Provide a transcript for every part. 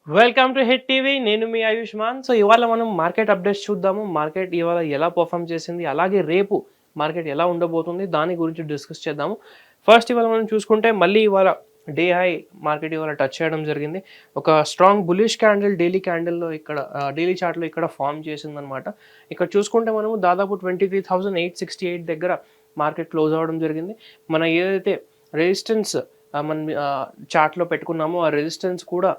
Welcome to hit TV. నేను మీ Ayushman. So ఇవాళ మనం మార్కెట్ అప్డేట్స్ చూద్దాము. మార్కెట్ ఇవాళ ఎలా పర్ఫామ్ చేసింది, అలాగే రేపు మార్కెట్ ఎలా ఉండబోతుంది దాని గురించి డిస్కస్ చేద్దాము. ఫస్ట్ ఇవాళ మనం చూసుకుంటే మళ్ళీ ఇవాళ డే హై మార్కెట్ ఇవాళ టచ్ చేయడం జరిగింది. ఒక స్ట్రాంగ్ బులిష్ క్యాండిల్ డైలీ క్యాండిల్లో ఇక్కడ డైలీ చార్ట్లో ఇక్కడ ఫామ్ చేసిందనమాట. ఇక్కడ చూసుకుంటే మనము దాదాపు 23,868 దగ్గర మార్కెట్ క్లోజ్ అవ్వడం జరిగింది. మన ఏదైతే రెసిస్టెన్స్ మనం చార్ట్లో పెట్టుకున్నామో ఆ రెసిస్టెన్స్ కూడా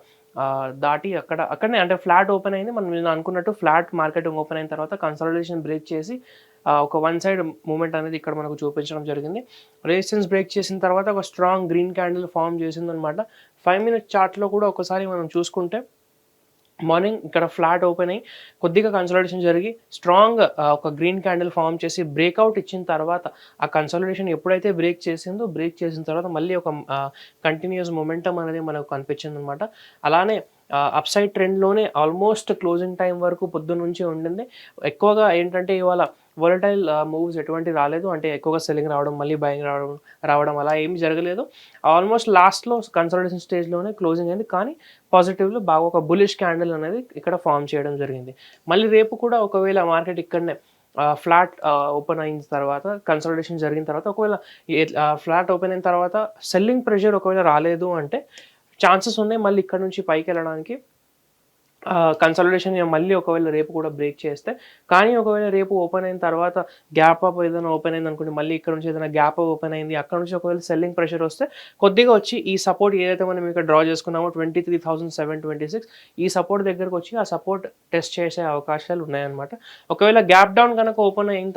దాటి అక్కడనే అంటే ఫ్లాట్ ఓపెన్ అయింది. మనం నేను అనుకున్నట్టు ఫ్లాట్ మార్కెట్ ఓపెన్ అయిన తర్వాత కన్సాలిడేషన్ బ్రేక్ చేసి ఒక వన్ సైడ్ మూమెంట్ అనేది ఇక్కడ మనకు చూపించడం జరిగింది. రెసిస్టెన్స్ బ్రేక్ చేసిన తర్వాత ఒక స్ట్రాంగ్ గ్రీన్ క్యాండిల్ ఫామ్ చేసిందనమాట. 5 మినిట్ చార్ట్లో కూడా ఒకసారి మనం చూసుకుంటే మార్నింగ్ ఇక్కడ ఫ్లాట్ ఓపెన్ అయ్యి కొద్దిగా కన్సాలిడేషన్ జరిగి స్ట్రాంగ్ ఒక గ్రీన్ క్యాండిల్ ఫామ్ చేసి బ్రేక్అవుట్ ఇచ్చిన తర్వాత ఆ కన్సాలిడేషన్ ఎప్పుడైతే బ్రేక్ చేసిన తర్వాత మళ్ళీ ఒక కంటిన్యూస్ మొమెంటం అనేది మనకు కనిపించింది అనమాట. అలానే అప్ సైడ్ ట్రెండ్లోనే ఆల్మోస్ట్ క్లోజింగ్ టైం వరకు పొద్దున్న నుంచి ఉండింది. ఎక్కువగా ఏంటంటే ఇవాళ వొలటైల్ మూవ్స్ ఎటువంటి రాలేదు. అంటే ఎక్కువగా సెల్లింగ్ రావడం మళ్ళీ బయింగ్ రావడం అలా ఏమీ జరగలేదు. ఆల్మోస్ట్ లాస్ట్లో కన్సాలిడేషన్ స్టేజ్లోనే క్లోజింగ్ అయింది. కానీ పాజిటివ్లో బాగా ఒక బులిష్ క్యాండిల్ అనేది ఇక్కడ ఫామ్ చేయడం జరిగింది. మళ్ళీ రేపు కూడా ఒకవేళ మార్కెట్ ఇక్కడనే ఫ్లాట్ ఓపెన్ అయిన తర్వాత కన్సాలిడేషన్ జరిగిన తర్వాత ఒకవేళ ఫ్లాట్ ఓపెన్ అయిన తర్వాత సెల్లింగ్ ప్రెషర్ ఒకవేళ రాలేదు అంటే ఛాన్సెస్ ఉన్నాయి మళ్ళీ ఇక్కడ నుంచి పైకి వెళ్ళడానికి. కన్సాలిడేషన్ మళ్ళీ ఒకవేళ రేపు కూడా బ్రేక్ చేస్తే, కానీ ఒకవేళ రేపు ఓపెన్ అయిన తర్వాత గ్యాప్ అప్ ఏదైనా ఓపెన్ అయింది అనుకోండి, మళ్ళీ ఇక్కడ నుంచి ఏదైనా గ్యాప్ అప్ ఓపెన్ అయింది, అక్కడ నుంచి ఒకవేళ సెల్లింగ్ ప్రెషర్ వస్తే కొద్దిగా వచ్చి ఈ సపోర్ట్ ఏదైతే మనం ఇక్కడ డ్రా చేసుకున్నామో 23,726 ఈ సపోర్ట్ దగ్గరకు వచ్చి ఆ సపోర్ట్ టెస్ట్ చేసే అవకాశాలు ఉన్నాయన్నమాట. ఒకవేళ గ్యాప్ డౌన్ కనుక ఓపెన్ అయిన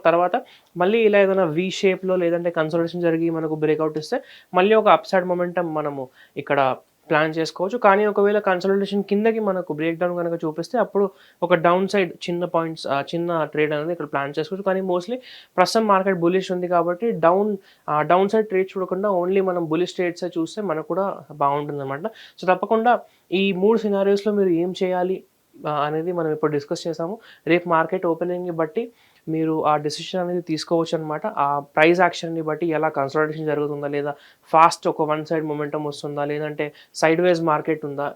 తర్వాత మళ్ళీ ఇలా ఏదైనా వి షేప్లో లేదంటే కన్సాలిడేషన్ జరిగి మనకు బ్రేక్అవుట్ ఇస్తే మళ్ళీ ఒక అప్ సైడ్ మొమెంటం మనము ఇక్కడ ప్లాన్ చేసుకోవచ్చు. కానీ ఒకవేళ కన్సాలిడేషన్ కిందకి మనకు బ్రేక్ డౌన్ కనుక చూపిస్తే అప్పుడు ఒక డౌన్ సైడ్ చిన్న ట్రేడ్ అనేది ఇక్కడ ప్లాన్ చేసుకోవచ్చు. కానీ మోస్ట్లీ ప్రస్తుతం మార్కెట్ బులిష్ ఉంది కాబట్టి డౌన్ సైడ్ ట్రేడ్ చూడకుండా ఓన్లీ మనం బులిష్ ట్రేడ్స్ చూస్తే మనకు కూడా బాగుంటుంది అనమాట. సో తప్పకుండా ఈ 3 సినారియోస్లో మీరు ఏం చేయాలి అనేది మనం ఇప్పుడు డిస్కస్ చేసాము. రేపు మార్కెట్ ఓపెనింగ్ని బట్టి మీరు ఆ డెసిషన్ అనేది తీసుకోవచ్చు అనమాట. ఆ ప్రైస్ యాక్షన్ని బట్టి ఎలా కన్సాలిడేషన్ జరుగుతుందా, లేదా ఫాస్ట్ ఒక వన్ సైడ్ మొమెంటం వస్తుందా, లేదంటే సైడ్ వేస్ మార్కెట్ ఉందా,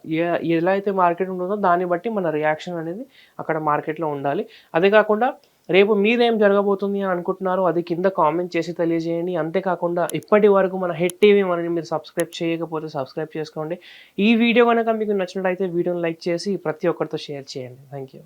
ఎలా అయితే మార్కెట్ ఉంటుందో దాన్ని బట్టి మన రియాక్షన్ అనేది అక్కడ మార్కెట్లో ఉండాలి. అదే కాకుండా రేపు మీరేం జరగబోతుంది అని అనుకుంటున్నారో అది కింద కామెంట్ చేసి తెలియజేయండి. అంతేకాకుండా ఇప్పటి వరకు మన హిట్ టీవీ మనని మీరు సబ్స్క్రైబ్ చేయకపోతే సబ్స్క్రైబ్ చేసుకోండి. ఈ వీడియో కనుక మీకు నచ్చినట్లయితే వీడియోని లైక్ చేసి ప్రతి ఒక్కరితో షేర్ చేయండి. Thank you.